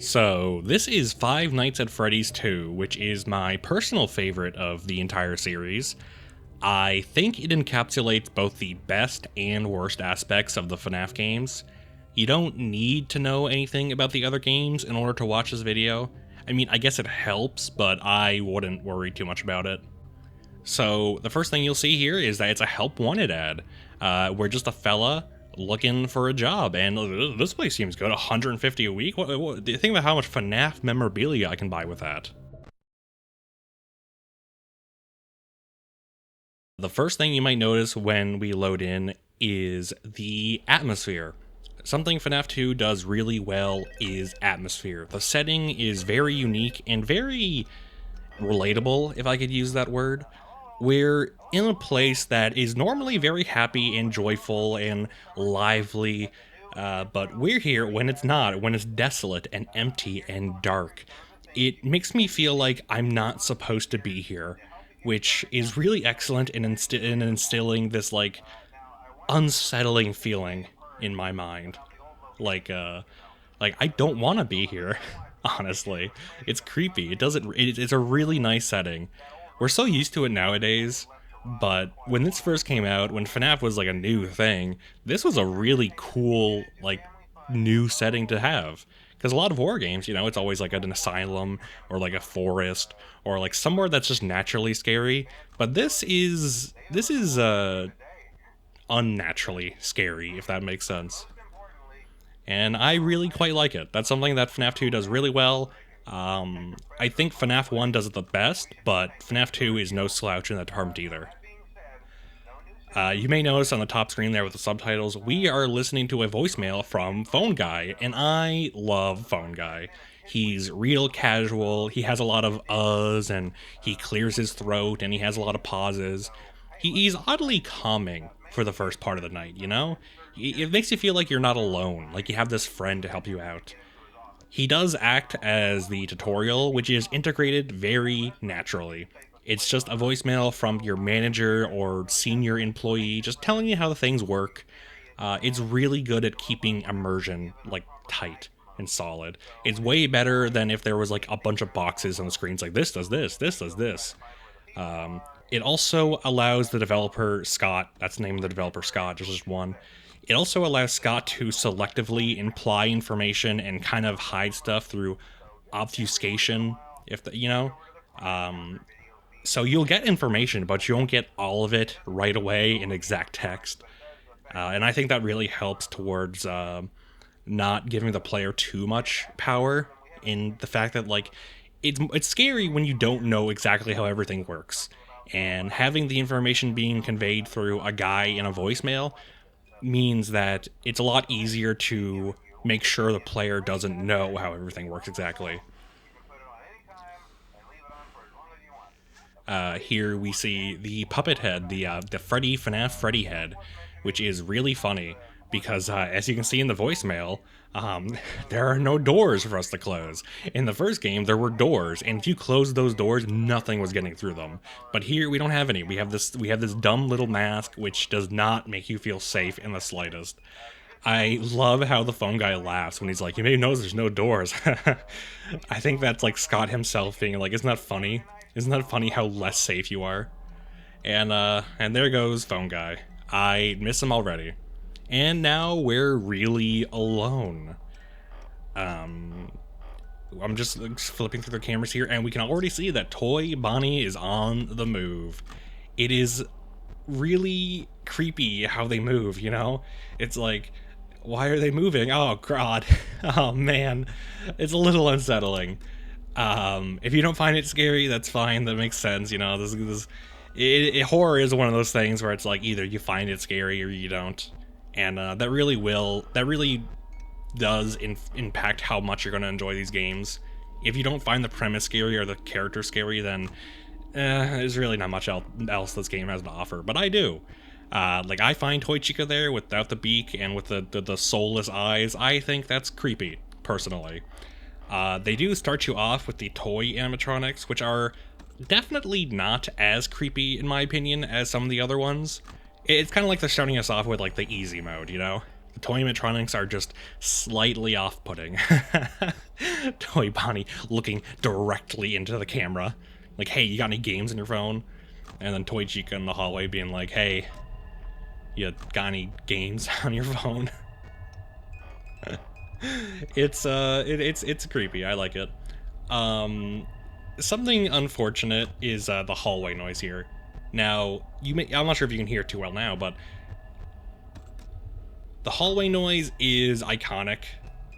So, this is Five Nights at Freddy's 2, which is my personal favorite of the entire series. I think it encapsulates both the best and worst aspects of the FNAF games. You don't need to know anything about the other games in order to watch this video. I mean, I guess it helps, but I wouldn't worry too much about it. So, the first thing you'll see here is that it's a Help Wanted ad. We're just a fella looking for a job, and this place seems good. 150 a week? What, do you think about how much FNAF memorabilia I can buy with that? The first thing you might notice when we load in is the atmosphere. Something FNAF 2 does really well is atmosphere. The setting is very unique and very relatable, if I could use that word. We're in a place that is normally very happy and joyful and lively, but we're here when it's not, when it's desolate and empty and dark. It makes me feel like I'm not supposed to be here, which is really excellent in instilling this, like, unsettling feeling in my mind. Like, like I don't want to be here, honestly. It's creepy. It's a really nice setting. We're so used to it nowadays, but when this first came out, when FNAF was like a new thing, this was a really cool, like, new setting to have. Because a lot of horror games, it's always like an asylum or like a forest or like somewhere that's just naturally scary. But this is unnaturally scary, if that makes sense. And I really quite like it. That's something that FNAF 2 does really well. I think FNAF 1 does it the best, but FNAF 2 is no slouch in that department either. You may notice on the top screen there with the subtitles, we are listening to a voicemail from Phone Guy, and I love Phone Guy. He's real casual, he has a lot of uhs, and he clears his throat, and he has a lot of pauses. He's oddly calming for the first part of the night, It makes you feel like you're not alone, like you have this friend to help you out. He does act as the tutorial, which is integrated very naturally. It's just a voicemail from your manager or senior employee just telling you how the things work. It's really good at keeping immersion, like, tight and solid. It's way better than if there was like a bunch of boxes on the screens like this does this does this. It also allows the developer, Scott, that's the name of the developer, Scott, there's just one. It also allows Scott to selectively imply information and kind of hide stuff through obfuscation, if the, so you'll get information, but you won't get all of it right away in exact text. And I think that really helps towards not giving the player too much power in the fact that, like, it's scary when you don't know exactly how everything works. And having the information being conveyed through a guy in a voicemail means that it's a lot easier to make sure the player doesn't know how everything works exactly. Here we see the puppet head, the FNAF Freddy head, which is really funny because, as you can see in the voicemail, there are no doors for us to close. In the first game, there were doors, and if you closed those doors, nothing was getting through them. But here, we don't have any. We have this dumb little mask, which does not make you feel safe in the slightest. I love how the Phone Guy laughs when he's like, "You may notice there's no doors." I think that's like Scott himself being like, "Isn't that funny? Isn't that funny how less safe you are?" And there goes Phone Guy. I miss him already. And now we're really alone. I'm just flipping through the cameras here, and we can already see that Toy Bonnie is on the move. It is really creepy how they move, It's like, why are they moving? Oh, God. Oh, man. It's a little unsettling. If you don't find it scary, that's fine. That makes sense, horror is one of those things where it's like either you find it scary or you don't. And that really does impact how much you're going to enjoy these games. If you don't find the premise scary or the character scary, then there's really not much else this game has to offer. But I do. Like, I find Toy Chica there without the beak and with the soulless eyes. I think that's creepy, personally. They do start you off with the toy animatronics, which are definitely not as creepy, in my opinion, as some of the other ones. It's kind of like they're starting us off with, like, the easy mode, The toy animatronics are just slightly off-putting. Toy Bonnie looking directly into the camera. Like, hey, you got any games on your phone? And then Toy Chica in the hallway being like, hey, you got any games on your phone? It's creepy. I like it. Something unfortunate is the hallway noise here. Now, I'm not sure if you can hear it too well now, but the hallway noise is iconic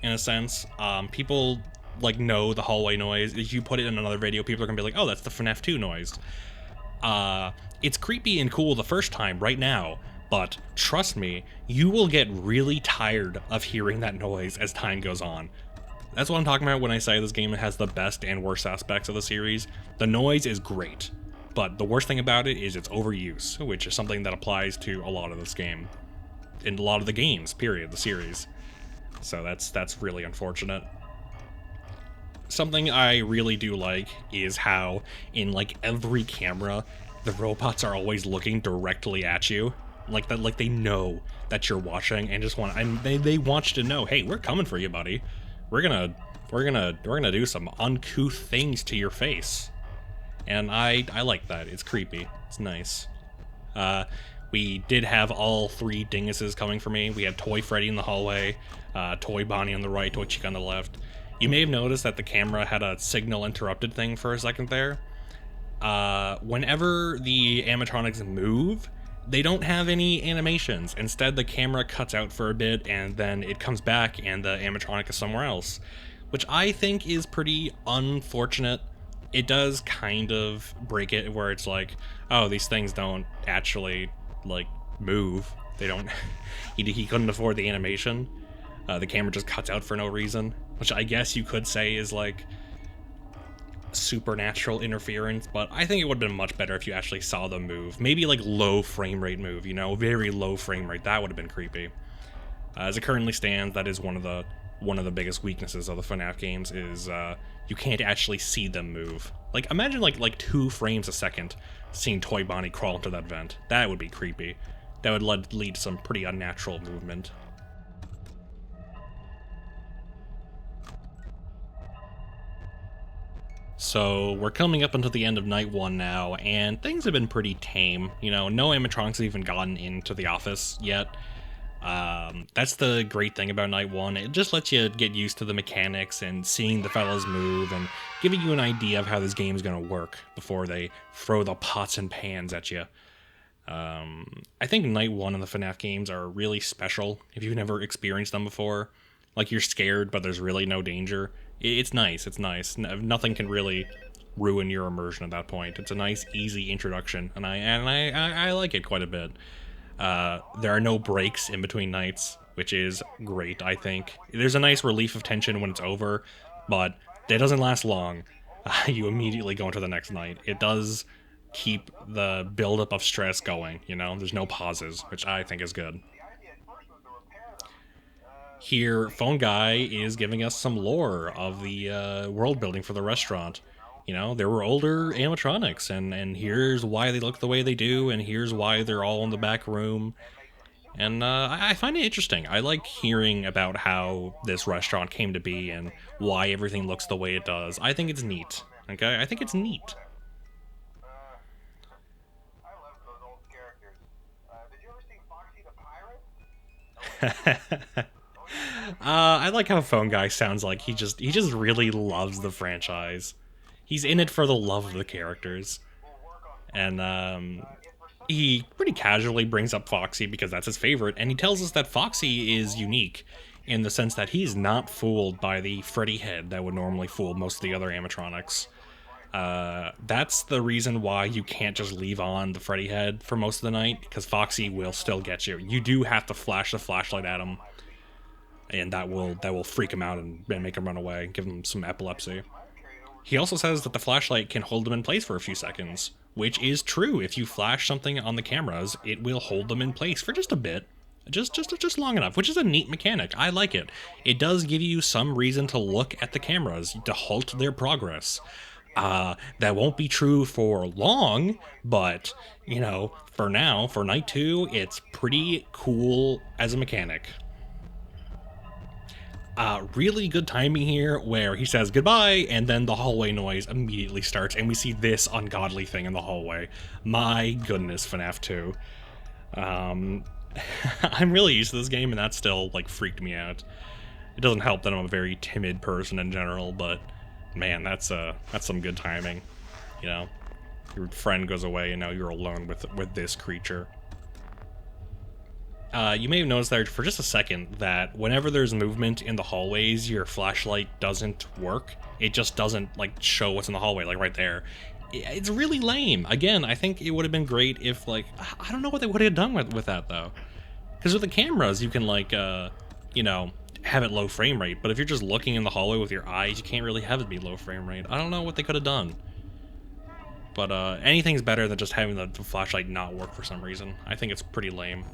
in a sense. People like know the hallway noise. If you put it in another video, people are gonna be like, oh, that's the FNAF 2 noise. It's creepy and cool the first time right now, but trust me, you will get really tired of hearing that noise as time goes on. That's what I'm talking about when I say this game has the best and worst aspects of the series. The noise is great, but the worst thing about it is its overuse, which is something that applies to a lot of this game. In a lot of the games, period, the series. So that's really unfortunate. Something I really do like is how in like every camera, the robots are always looking directly at you. Like that, like they know that you're watching and just they want you to know, hey, we're coming for you, buddy. We're gonna do some uncouth things to your face. And I like that. It's creepy. It's nice. We did have all three dinguses coming for me. We had Toy Freddy in the hallway, Toy Bonnie on the right, Toy Chica on the left. You may have noticed that the camera had a signal interrupted thing for a second there. Whenever the animatronics move, they don't have any animations. Instead, the camera cuts out for a bit and then it comes back and the animatronic is somewhere else, which I think is pretty unfortunate. It does kind of break it where it's like, oh, these things don't actually like move. They don't. he couldn't afford the animation. The camera just cuts out for no reason, which I guess you could say is like supernatural interference, but I think it would have been much better if you actually saw them move. Maybe like low frame rate move, you know, very low frame rate. That would have been creepy. As it currently stands, that is one of the biggest weaknesses of the FNAF games is you can't actually see them move. Like imagine like 2 frames a second seeing Toy Bonnie crawl into that vent. That would be creepy. That would lead to some pretty unnatural movement. So we're coming up until the end of night 1 now, and things have been pretty tame. You know, no animatronics have even gotten into the office yet. That's the great thing about night 1. It just lets you get used to the mechanics and seeing the fellas move and giving you an idea of how this game is going to work before they throw the pots and pans at you. I think night 1 in the FNAF games are really special if you've never experienced them before. Like you're scared, but there's really no danger. It's nice. It's nice. Nothing can really ruin your immersion at that point. It's a nice, easy introduction, and I like it quite a bit. There are no breaks in between nights, which is great, I think. There's a nice relief of tension when it's over, but it doesn't last long. You immediately go into the next night. It does keep the buildup of stress going, you know? There's no pauses, which I think is good. Here, Phone Guy is giving us some lore of the world building for the restaurant. You know, there were older animatronics, and here's why they look the way they do, and here's why they're all in the back room. And I find it interesting. I like hearing about how this restaurant came to be and why everything looks the way it does. I think it's neat. Okay? I think it's neat. I love those old characters. Did you ever see Foxy the Pirate? I like how Phone Guy sounds like he just really loves the franchise. He's in it for the love of the characters. And he pretty casually brings up Foxy because that's his favorite, and he tells us that Foxy is unique in the sense that he's not fooled by the Freddy head that would normally fool most of the other animatronics. That's the reason why you can't just leave on the Freddy head for most of the night, because Foxy will still get you. You do have to flash the flashlight at him, and that will freak him out and make him run away, give him some epilepsy. He also says that the flashlight can hold them in place for a few seconds, which is true. If you flash something on the cameras, it will hold them in place for just a bit. Just long enough, which is a neat mechanic. I like it. It does give you some reason to look at the cameras, to halt their progress. That won't be true for long, but, you know, for now, for night 2, it's pretty cool as a mechanic. Really good timing here where he says goodbye and then the hallway noise immediately starts and we see this ungodly thing in the hallway. My goodness, FNAF 2. I'm really used to this game and that still like freaked me out. It doesn't help that I'm a very timid person in general, but man, that's some good timing. You know, your friend goes away and now you're alone with this creature. You may have noticed there for just a second that whenever there's movement in the hallways, your flashlight doesn't work. It just doesn't like show what's in the hallway, like right there. It's really lame. Again, I think it would have been great if like I don't know what they would have done with that though, because with the cameras you can like you know, have it low frame rate, but if you're just looking in the hallway with your eyes, you can't really have it be low frame rate. I don't know what they could have done. But anything's better than just having the flashlight not work for some reason. I think it's pretty lame.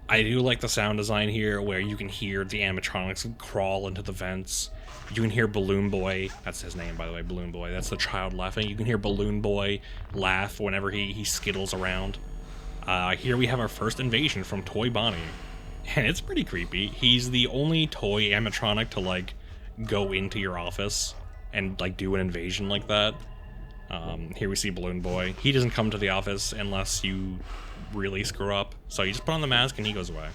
I do like the sound design here where you can hear the animatronics crawl into the vents. You can hear Balloon Boy, that's his name by the way, Balloon Boy, that's the child laughing. You can hear Balloon Boy laugh whenever he skittles around. Here we have our first invasion from Toy Bonnie. And it's pretty creepy. He's the only toy animatronic to like go into your office and like do an invasion like that. Here we see Balloon Boy. He doesn't come to the office unless you really screw up. So you just put on the mask and he goes away.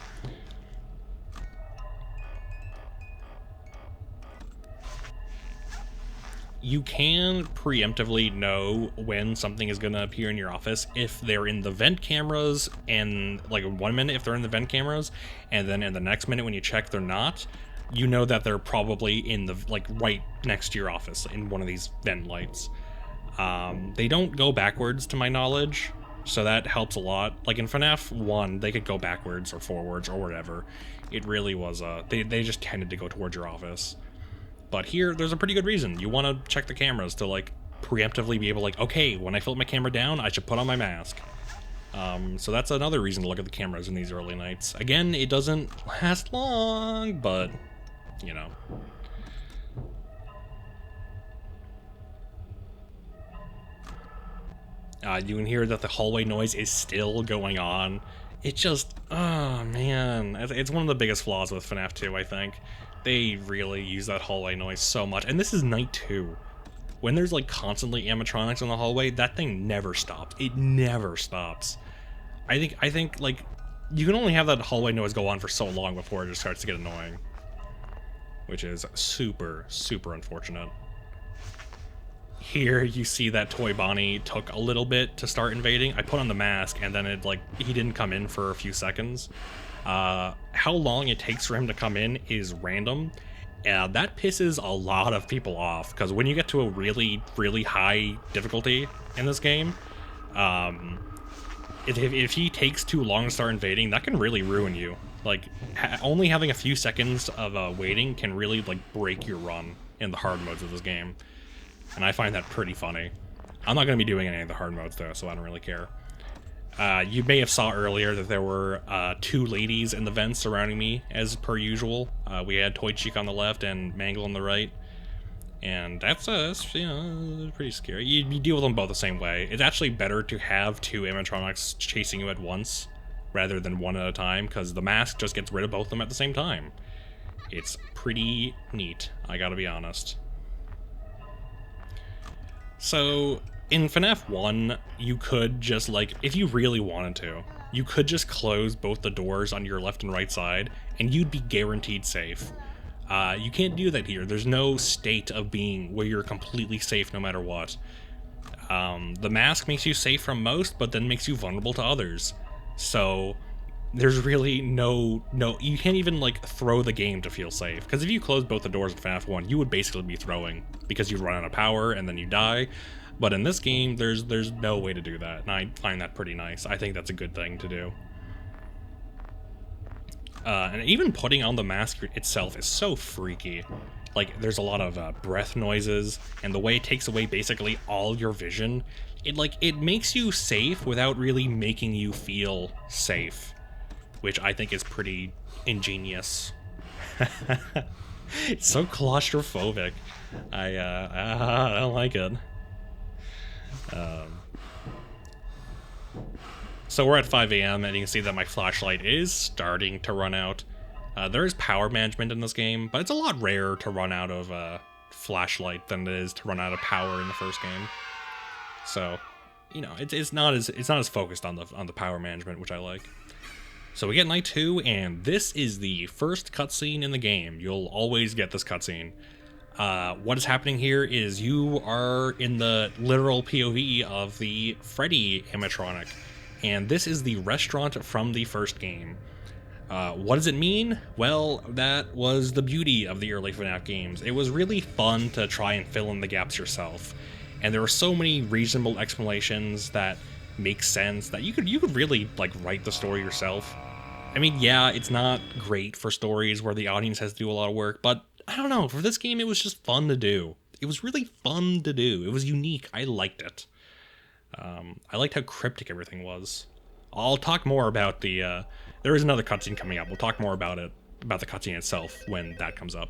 You can preemptively know when something is going to appear in your office if they're in the vent cameras, and like 1 minute if they're in the vent cameras, and then in the next minute when you check they're not, you know that they're probably in the like right next to your office in one of these vent lights. They don't go backwards to my knowledge, so that helps a lot. Like in FNAF 1, they could go backwards or forwards or whatever. It really was, they just tended to go towards your office. But here, there's a pretty good reason. You want to check the cameras to like preemptively be able to like, okay, when I flip my camera down, I should put on my mask. So that's another reason to look at the cameras in these early nights. Again, it doesn't last long, but, you know. You can hear that the hallway noise is still going on. It just, oh man, it's one of the biggest flaws with FNAF 2, I think. They really use that hallway noise so much, and this is night 2. When there's like constantly animatronics in the hallway, that thing never stops. It never stops. I think like you can only have that hallway noise go on for so long before it just starts to get annoying, which is super, super unfortunate. Here you see that Toy Bonnie took a little bit to start invading. I put on the mask and then it like he didn't come in for a few seconds. How long it takes for him to come in is random. That pisses a lot of people off because when you get to a really, really high difficulty in this game, if he takes too long to start invading, that can really ruin you. Like only having a few seconds of waiting can really like break your run in the hard modes of this game. And I find that pretty funny. I'm not going to be doing any of the hard modes though, so I don't really care. You may have saw earlier that there were 2 ladies in the vents surrounding me, as per usual. We had Toy Cheek on the left and Mangle on the right. And that's you know, pretty scary. You deal with them both the same way. It's actually better to have 2 animatronics chasing you at once, rather than one at a time, because the mask just gets rid of both of them at the same time. It's pretty neat, I gotta be honest. So, in FNAF 1, you could just, like, if you really wanted to, you could just close both the doors on your left and right side, and you'd be guaranteed safe. You can't do that here. There's no state of being where you're completely safe no matter what. The mask makes you safe from most, but then makes you vulnerable to others. So, there's really no, you can't even, like, throw the game to feel safe. Because if you close both the doors in FNAF 1, you would basically be throwing, because you'd run out of power, and then you die. But in this game, there's no way to do that, and I find that pretty nice. I think that's a good thing to do. And even putting on the mask itself is so freaky. Like, there's a lot of breath noises, and the way it takes away basically all your vision, it makes you safe without really making you feel safe, which I think is pretty ingenious. It's so claustrophobic. I don't like it. So we're at 5 a.m. and you can see that my flashlight is starting to run out. There is power management in this game, but it's a lot rarer to run out of flashlight than it is to run out of power in the first game. So, you know, it's not as focused on the power management, which I like. So we get night 2, and this is the first cutscene in the game. You'll always get this cutscene. What is happening here is you are in the literal POV of the Freddy animatronic, and this is the restaurant from the first game. What does it mean? Well, that was the beauty of the early FNAF games. It was really fun to try and fill in the gaps yourself, and there were so many reasonable explanations that make sense that you could really like write the story yourself. I mean, yeah, it's not great for stories where the audience has to do a lot of work, but I don't know, for this game it was just fun to do. It was really fun to do. It was unique. I liked it. I liked how cryptic everything was. I'll talk more about the there is another cutscene coming up. We'll talk more about it, about the cutscene itself, when that comes up.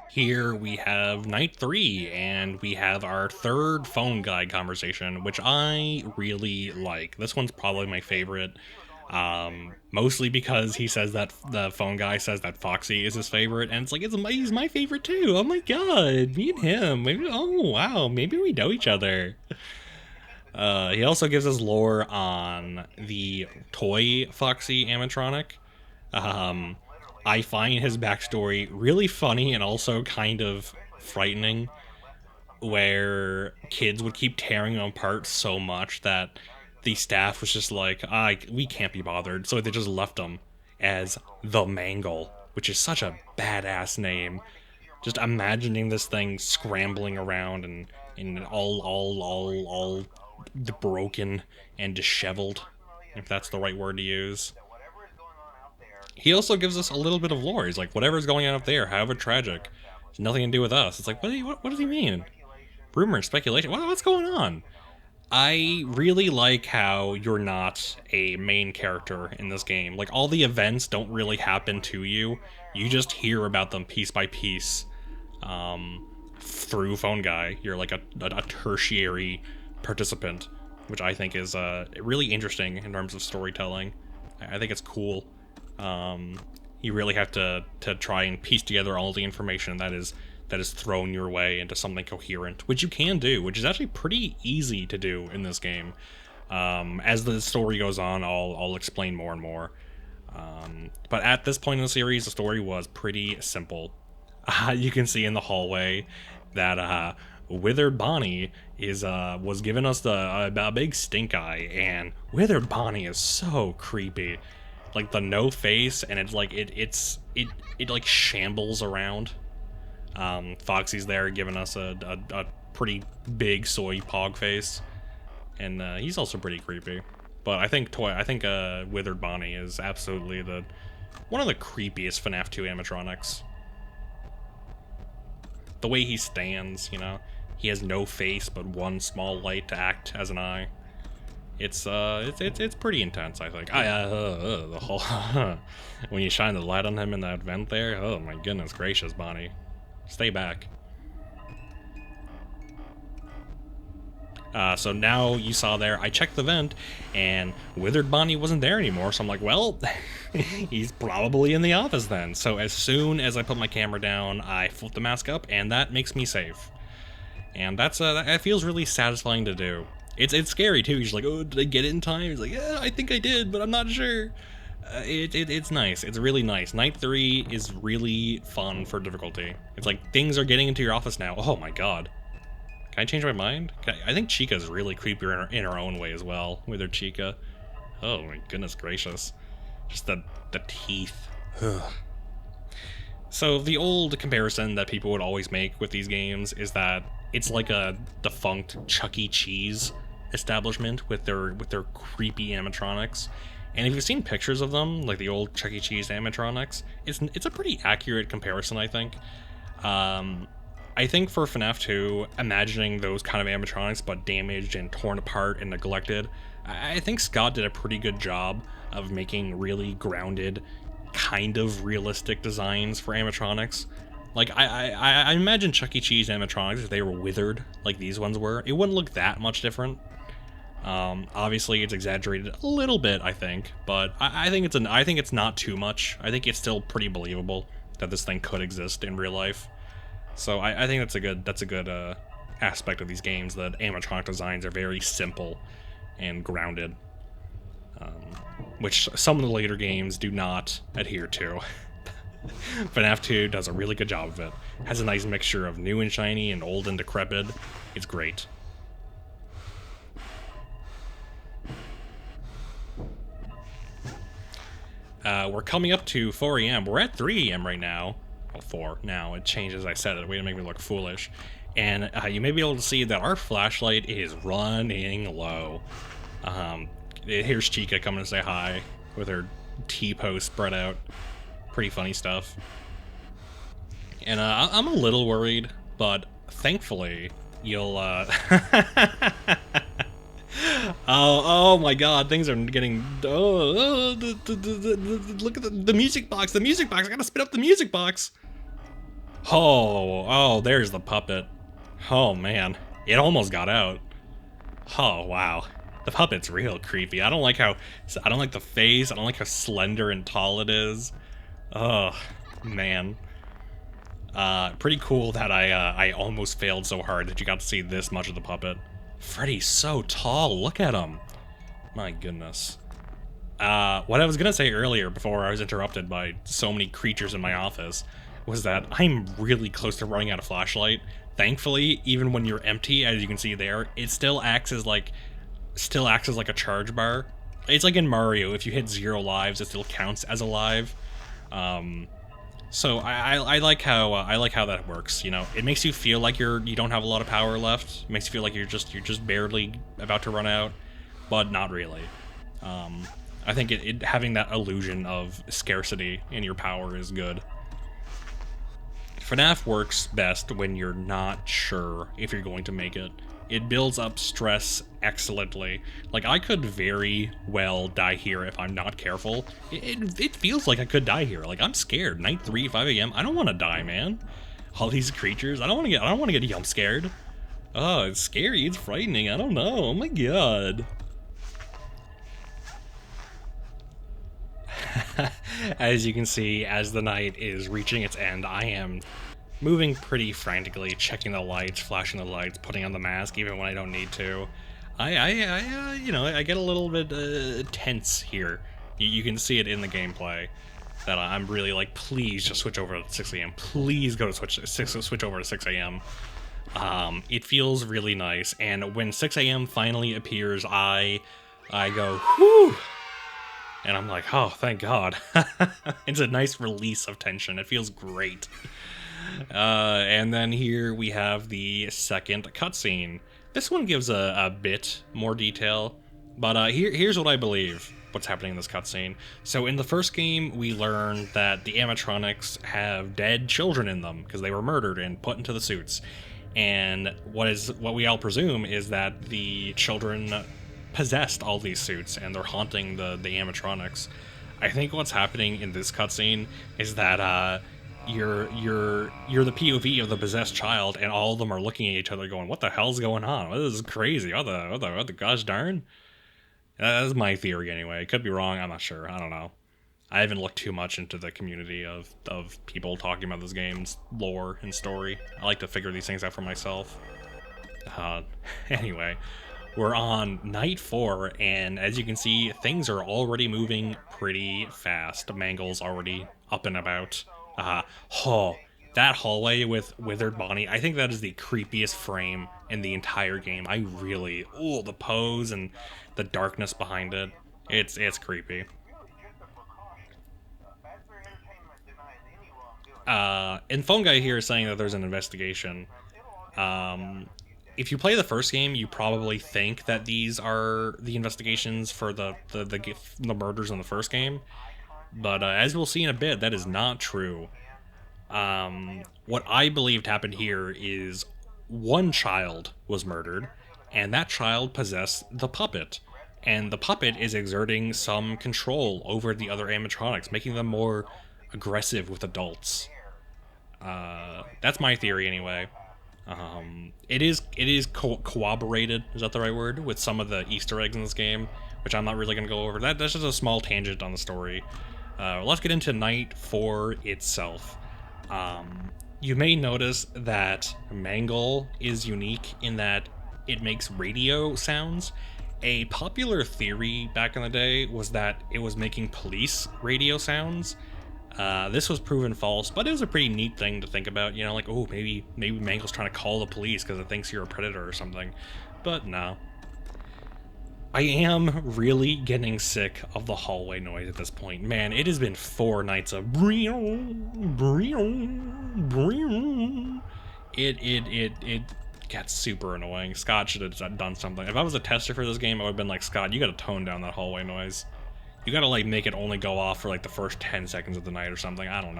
Here we have night 3, and we have our third phone guy conversation, which I really like. This one's probably my favorite, mostly because he says that the phone guy says that Foxy is his favorite, and it's like, he's my favorite too. Oh my god, me and him. Maybe, oh wow, maybe we know each other. He also gives us lore on the toy Foxy animatronic. I find his backstory really funny and also kind of frightening, where kids would keep tearing him apart so much that the staff was just like, we can't be bothered, so they just left him as the Mangle, which is such a badass name. Just imagining this thing scrambling around and all broken and disheveled, if that's the right word to use. He also gives us a little bit of lore. He's like, whatever's going on up there, however tragic, it's nothing to do with us. It's like, what does he mean? Rumor, speculation, what's going on? I really like how you're not a main character in this game. Like, all the events don't really happen to you. You just hear about them piece by piece through Phone Guy. You're like a tertiary participant, which I think is really interesting in terms of storytelling. I think it's cool. You really have to try and piece together all the information that is thrown your way into something coherent, which you can do, which is actually pretty easy to do in this game. As the story goes on, I'll explain more and more. But at this point in the series, the story was pretty simple. You can see in the hallway that Withered Bonnie was giving us a big stink eye, and Withered Bonnie is so creepy. Like the no face, and it's like it like shambles around. Foxy's there giving us a pretty big soy pog face, and he's also pretty creepy. But I think Withered Bonnie is absolutely one of the creepiest FNAF 2 animatronics. The way he stands, you know, he has no face but one small light to act as an eye. It's pretty intense, I think. The whole when you shine the light on him in that vent there, oh my goodness gracious, Bonnie, stay back. So now you saw there, I checked the vent, and Withered Bonnie wasn't there anymore, so I'm like, well, he's probably in the office then. So as soon as I put my camera down, I flip the mask up, and that makes me safe. And that feels really satisfying to do. It's scary too. He's like, oh, did I get it in time? He's like, yeah, I think I did, but I'm not sure. It's nice. It's really nice. Night 3 is really fun for difficulty. It's like things are getting into your office now. Oh my god. Can I change my mind? I think Chica's really creepy in her own way as well. With her Chica. Oh my goodness gracious. Just the teeth. So the old comparison that people would always make with these games is that it's like a defunct Chuck E. Cheese establishment with their creepy animatronics. And if you've seen pictures of them, like the old Chuck E. Cheese animatronics, it's a pretty accurate comparison, I think. I think for FNAF 2, imagining those kind of animatronics but damaged and torn apart and neglected, I think Scott did a pretty good job of making really grounded, kind of realistic designs for animatronics. Like, I imagine Chuck E. Cheese animatronics, if they were withered like these ones were, it wouldn't look that much different. Obviously, it's exaggerated a little bit, I think, but I think it's not too much. I think it's still pretty believable that this thing could exist in real life. So I think that's a good aspect of these games. That animatronic designs are very simple and grounded, which some of the later games do not adhere to. FNAF 2 does a really good job of it. Has a nice mixture of new and shiny and old and decrepit. It's great. We're coming up to 4 a.m. We're at 3 a.m. right now. Well, 4 now. It changed as I said it. Way to make me look foolish. And you may be able to see that our flashlight is running low. Here's Chica coming to say hi with her T-pose spread out. Pretty funny stuff. And I'm a little worried, but thankfully you'll oh my god, things are getting look at the music box, I gotta spin up the music box. Oh, there's the puppet. Oh man, it almost got out. Oh wow, the puppet's real creepy. I don't like the face. I don't like how slender and tall it is. Oh man. Pretty cool that I almost failed so hard that you got to see this much of the puppet. Freddy's so tall, look at him. My goodness. What I was gonna say earlier before I was interrupted by so many creatures in my office was that I'm really close to running out of flashlight. Thankfully, even when you're empty, as you can see there, it still acts as like a charge bar. It's like in Mario, if you hit 0 lives, it still counts as a live. So I like how that works. You know, it makes you feel like you don't have a lot of power left. It makes you feel like you're just barely about to run out, but not really. I think it having that illusion of scarcity in your power is good. FNAF works best when you're not sure if you're going to make it. It builds up stress excellently. Like, I could very well die here if I'm not careful. It feels like I could die here. Like, I'm scared. Night 3, 5 a.m. I don't want to die, man. All these creatures. I don't want to get jump scared. Oh, it's scary. It's frightening. I don't know. Oh my god. As you can see, as the night is reaching its end, I am moving pretty frantically, checking the lights, flashing the lights, putting on the mask even when I don't need to. I get a little bit tense here. You can see it in the gameplay that I'm really like, please just switch over to 6 a.m. Please go to switch over to 6 a.m. It feels really nice, and when 6 a.m. finally appears, I go, whew, and I'm like, oh, thank God. It's a nice release of tension. It feels great. And then here we have the second cutscene. This one gives a bit more detail, but here's what I believe what's happening in this cutscene. So in the first game, we learned that the animatronics have dead children in them because they were murdered and put into the suits. And what we all presume is that the children possessed all these suits and they're haunting the animatronics. I think what's happening in this cutscene is that you're the POV of the possessed child, and all of them are looking at each other going, what the hell's going on? This is crazy. What the gosh darn? That's my theory anyway. It could be wrong, I'm not sure. I don't know. I haven't looked too much into the community of people talking about this game's lore and story. I like to figure these things out for myself. Anyway, we're on night 4, and as you can see, things are already moving pretty fast. Mangle's already up and about. That hallway with Withered Bonnie, I think that is the creepiest frame in the entire game. The pose and the darkness behind it. It's creepy. And Phone Guy here is saying that there's an investigation. If you play the first game, you probably think that these are the investigations for the murders in the first game. But as we'll see in a bit, that is not true. What I believed happened here is one child was murdered, and that child possessed the puppet. And the puppet is exerting some control over the other animatronics, making them more aggressive with adults. That's my theory anyway. It is corroborated, is that the right word, with some of the Easter eggs in this game, which I'm not really going to go over. That's just a small tangent on the story. Let's get into Night 4 itself. You may notice that Mangle is unique in that it makes radio sounds. A popular theory back in the day was that it was making police radio sounds. This was proven false, but it was a pretty neat thing to think about. You know, like, oh, maybe Mangle's trying to call the police because it thinks you're a predator or something. But no. I am really getting sick of the hallway noise at this point. Man, it has been 4 nights of it gets super annoying. Scott should have done something. If I was a tester for this game, I would have been like, Scott, you gotta tone down that hallway noise. You gotta like make it only go off for like the first 10 seconds of the night or something. I don't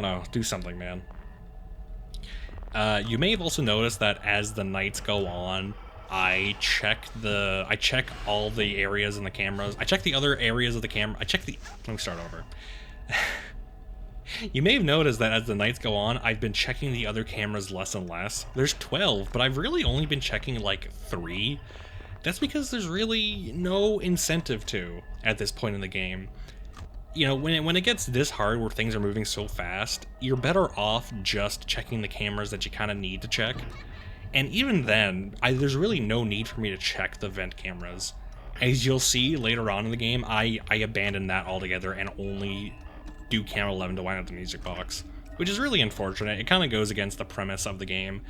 know. Do something, man. You may have also noticed that as the nights go on, I check all the areas in the cameras. I check the other areas of the camera. Let me start over. You may have noticed that as the nights go on, I've been checking the other cameras less and less. There's 12, but I've really only been checking like 3. That's because there's really no incentive to at this point in the game. You know, when it gets this hard where things are moving so fast, you're better off just checking the cameras that you kind of need to check. And even then, there's really no need for me to check the vent cameras. As you'll see later on in the game, I abandoned that altogether and only do camera 11 to wind up the music box, which is really unfortunate. It kind of goes against the premise of the game.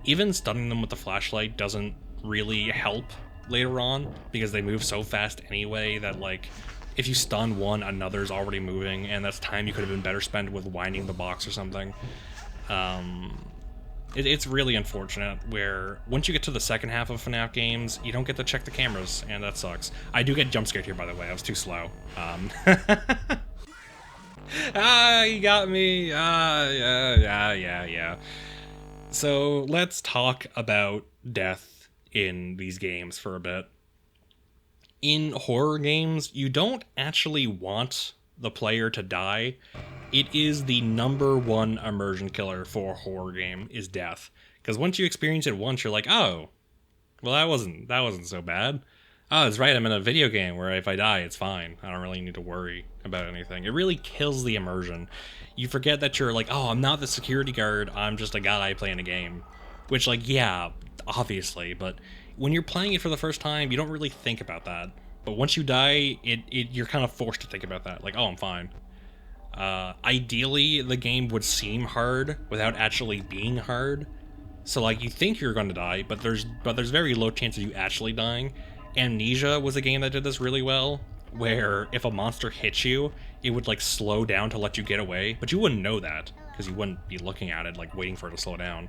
Even stunning them with the flashlight doesn't really help later on, because they move so fast anyway that, like, if you stun one, another's already moving, and that's time you could have been better spent with winding the box or something. It's really unfortunate where once you get to the second half of FNAF games, you don't get to check the cameras, and that sucks. I do get jump scared here, by the way. I was too slow. You got me. Yeah. So let's talk about death in these games for a bit. In horror games, you don't actually want the player to die. It is the #1 immersion killer for a horror game is death. Because once you experience it once, you're like, oh, well, that wasn't so bad. Oh, that's right, I'm in a video game where if I die, it's fine. I don't really need to worry about anything. It really kills the immersion. You forget that you're like, oh, I'm not the security guard, I'm just a guy playing a game. Which, like, yeah, obviously, but when you're playing it for the first time, you don't really think about that. But once you die, you're kind of forced to think about that. Like, oh, I'm fine. Ideally, the game would seem hard without actually being hard. So, like, you think you're going to die, but there's very low chance of you actually dying. Amnesia was a game that did this really well, where if a monster hits you, it would, like, slow down to let you get away, but you wouldn't know that, because you wouldn't be looking at it, like, waiting for it to slow down.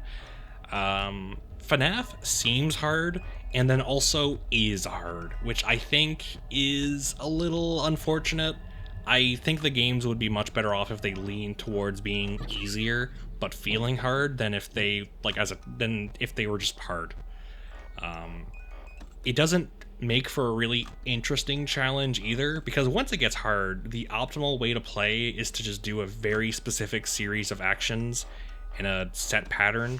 FNAF seems hard, and then also is hard, which I think is a little unfortunate. I think the games would be much better off if they leaned towards being easier, but feeling hard, than if they, like, than if they were just hard. It doesn't make for a really interesting challenge either, because once it gets hard, the optimal way to play is to just do a very specific series of actions in a set pattern.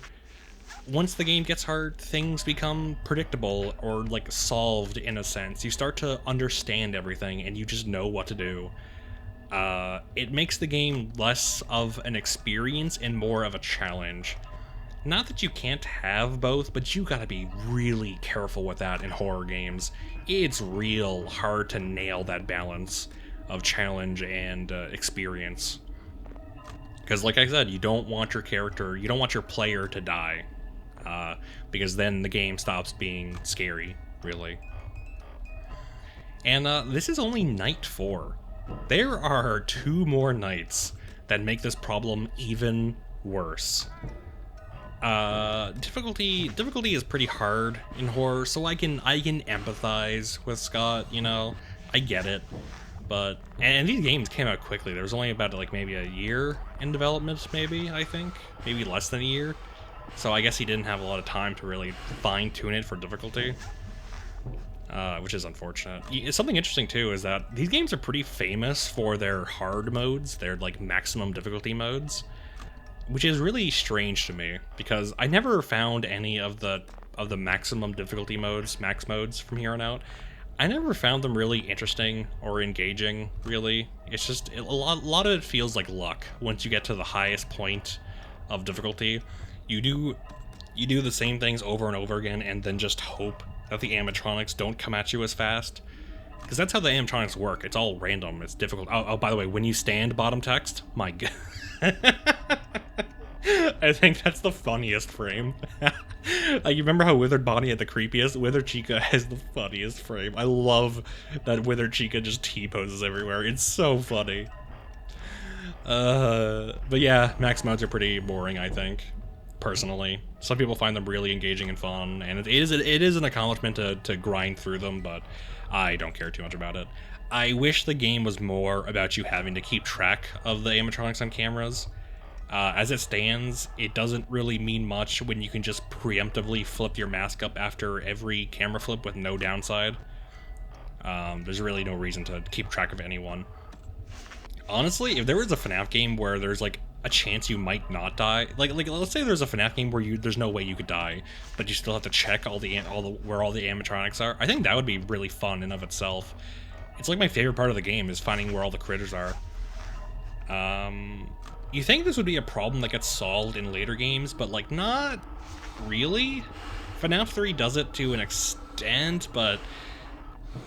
Once the game gets hard, things become predictable or, like, solved in a sense. You start to understand everything and you just know what to do. It makes the game less of an experience and more of a challenge. Not that you can't have both, but you gotta be really careful with that in horror games. It's real hard to nail that balance of challenge and experience. Because, like I said, you don't want your player to die. Because then the game stops being scary, really. And this is only night 4. There are 2 more nights that make this problem even worse. Difficulty is pretty hard in horror, so I can empathize with Scott, you know. I get it. But and these games came out quickly. There was only about, like, maybe a year in development, maybe, I think. Maybe less than a year. So I guess he didn't have a lot of time to really fine-tune it for difficulty, which is unfortunate. Something interesting, too, is that these games are pretty famous for their hard modes, their, like, maximum difficulty modes. which is really strange to me because I never found any of the maximum difficulty modes, max modes from here on out. I never found them really interesting or engaging, really. It's just, a lot of it feels like luck. Once you get to the highest point of difficulty, you do the same things over and over again and then just hope that the animatronics don't come at you as fast. Because that's how the animatronics work. It's all random. It's difficult. Oh, by the way, when you stand, bottom text, my god. I think that's the funniest frame. Like, you remember how Withered Bonnie had the creepiest? Withered Chica has the funniest frame. I love that Withered Chica just T-poses everywhere. It's so funny. But yeah, max modes are pretty boring, I think, personally. Some people find them really engaging and fun, and it is an accomplishment to grind through them, but I don't care too much about it. I wish the game was more about you having to keep track of the animatronics on cameras. As it stands, it doesn't really mean much when you can just preemptively flip your mask up after every camera flip with no downside. There's really no reason to keep track of anyone. Honestly, if there was a FNAF game where there's like a chance you might not die, like let's say there's a FNAF game where there's no way you could die, but you still have to check where all the animatronics are. I think that would be really fun in of itself. It's like my favorite part of the game is finding where all the critters are. You think this would be a problem that gets solved in later games, but like not really. FNAF 3 does it to an extent, but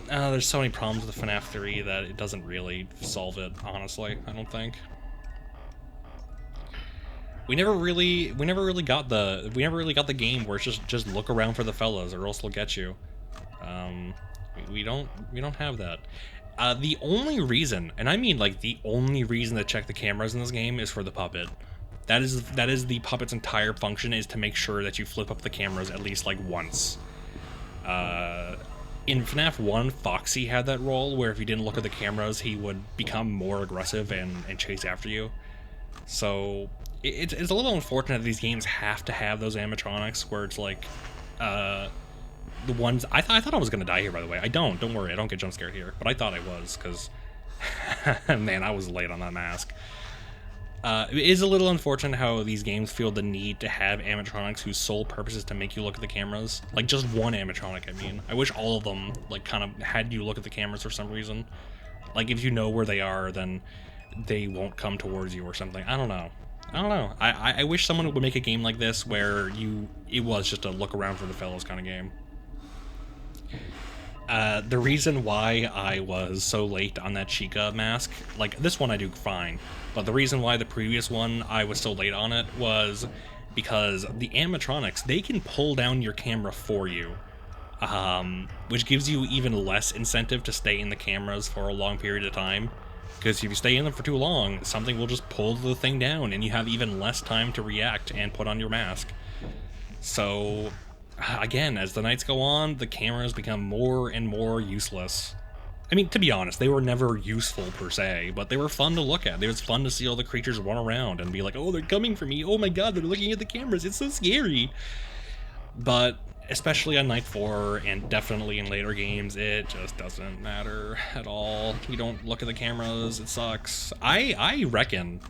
there's so many problems with FNAF 3 that it doesn't really solve it, honestly, I don't think. We never really got the game where it's just look around for the fellas or else they'll get you. We don't have that. The only reason, and I mean like the only reason to check the cameras in this game is for the puppet. That is the puppet's entire function, is to make sure that you flip up the cameras at least like once. In FNAF 1, Foxy had that role where if you didn't look at the cameras, he would become more aggressive and chase after you. So it's a little unfortunate that these games have to have those animatronics where it's like, the ones I thought I was gonna die here, by the way. I don't worry, I don't get jump scared here, but I thought I was, because man, I was late on that mask. It is a little unfortunate how these games feel the need to have animatronics whose sole purpose is to make you look at the cameras. Like, just one animatronic, I mean. I wish all of them, like, kind of had you look at the cameras for some reason. Like, if you know where they are, then they won't come towards you or something. I don't know. I wish someone would make a game like this where it was just a look around for the fellows kind of game. The reason why I was so late on that Chica mask, like, this one I do fine, but the reason why the previous one I was so late on it was because the animatronics, they can pull down your camera for you, which gives you even less incentive to stay in the cameras for a long period of time, because if you stay in them for too long, something will just pull the thing down, and you have even less time to react and put on your mask. So again, as the nights go on, the cameras become more and more useless. I mean, to be honest, they were never useful per se, but they were fun to look at. It was fun to see all the creatures run around and be like, oh, they're coming for me. Oh my god, they're looking at the cameras. It's so scary. But especially on night 4 and definitely in later games, it just doesn't matter at all. You don't look at the cameras. It sucks. I heckin'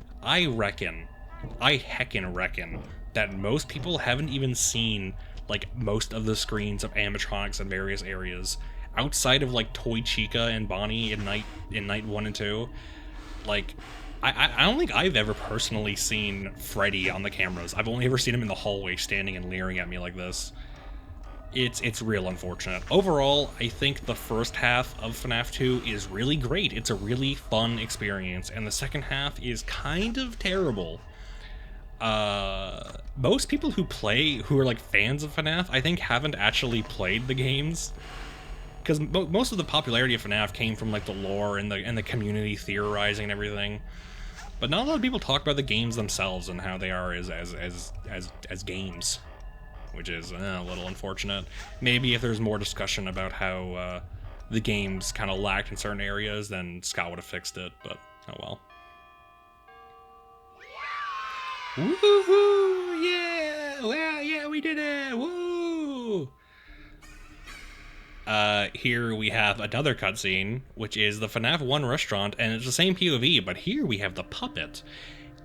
reckon that most people haven't even seen like most of the screens of animatronics in various areas outside of like Toy Chica and Bonnie in night 1 and 2. Like, I don't think I've ever personally seen Freddy on the cameras. I've only ever seen him in the hallway standing and leering at me like this. It's real unfortunate. Overall, I think the first half of FNAF 2 is really great. It's a really fun experience, and the second half is kind of terrible. Most people who are like fans of FNAF, I think haven't actually played the games, because most of the popularity of FNAF came from like the lore and the community theorizing and everything. But not a lot of people talk about the games themselves and how they are as games, which is a little unfortunate. Maybe if there's more discussion about how the games kind of lacked in certain areas, then Scott would have fixed it. But oh well. Woohoo! Yeah! Wow! Yeah, we did it! Woo! Here we have another cutscene, which is the FNAF 1 restaurant, and it's the same POV, but here we have the puppet.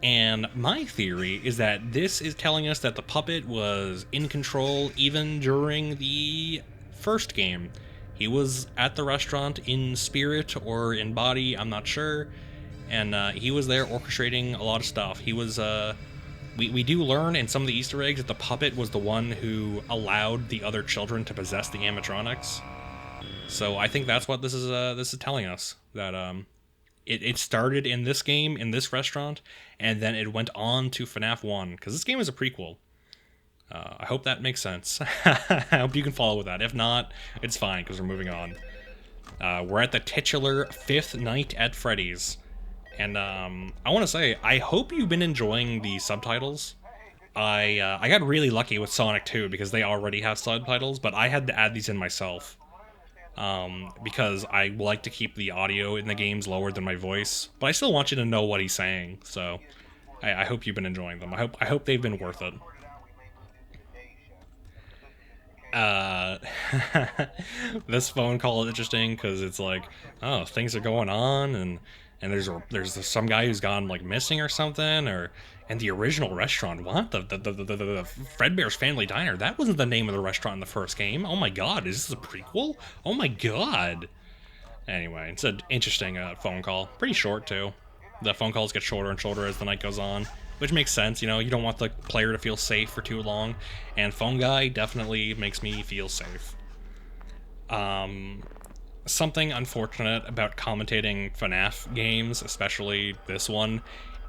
And my theory is that this is telling us that the puppet was in control even during the first game. He was at the restaurant in spirit or in body, I'm not sure, and he was there orchestrating a lot of stuff. He was, we do learn in some of the Easter eggs that the puppet was the one who allowed the other children to possess the animatronics. So I think that's what this is telling us, that it started in this game, in this restaurant, and then it went on to FNAF 1, because this game is a prequel. I hope that makes sense. I hope you can follow with that. If not, it's fine, because we're moving on. We're at the titular 5th night at Freddy's. And I want to say, I hope you've been enjoying the subtitles. I got really lucky with Sonic 2, because they already have subtitles, but I had to add these in myself. Because I like to keep the audio in the games lower than my voice, but I still want you to know what he's saying, so I hope you've been enjoying them. I hope they've been worth it. This phone call is interesting because it's like, oh, things are going on, and there's some guy who's gone like missing or something, or and the original restaurant, what the Fredbear's Family Diner, that wasn't the name of the restaurant in the first game. Oh my god, is this a prequel? Oh my god. Anyway, it's an interesting phone call, pretty short too. The phone calls get shorter and shorter as the night goes on, which makes sense. You know, you don't want the player to feel safe for too long, and Phone Guy definitely makes me feel safe. Something unfortunate about commentating FNAF games, especially this one,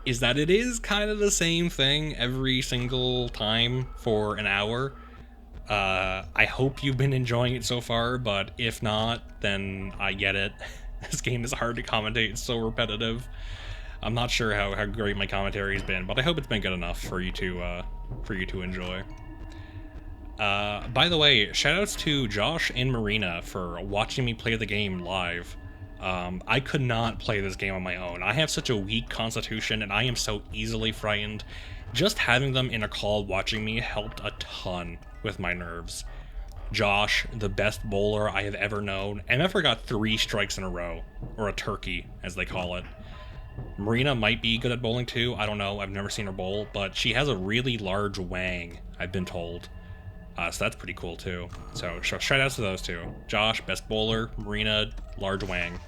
is that it is kind of the same thing every single time for an hour. I hope you've been enjoying it so far, but if not, then I get it. This game is hard to commentate, it's so repetitive. I'm not sure how great my commentary has been, but I hope it's been good enough for you to enjoy. By the way, shoutouts to Josh and Marina for watching me play the game live. I could not play this game on my own. I have such a weak constitution, and I am so easily frightened. Just having them in a call watching me helped a ton with my nerves. Josh, the best bowler I have ever known, and I got 3 strikes in a row, or a turkey, as they call it. Marina might be good at bowling too, I don't know, I've never seen her bowl, but she has a really large wang, I've been told. So that's pretty cool too. So shout outs to those two. Josh, best bowler, Marina, large wang.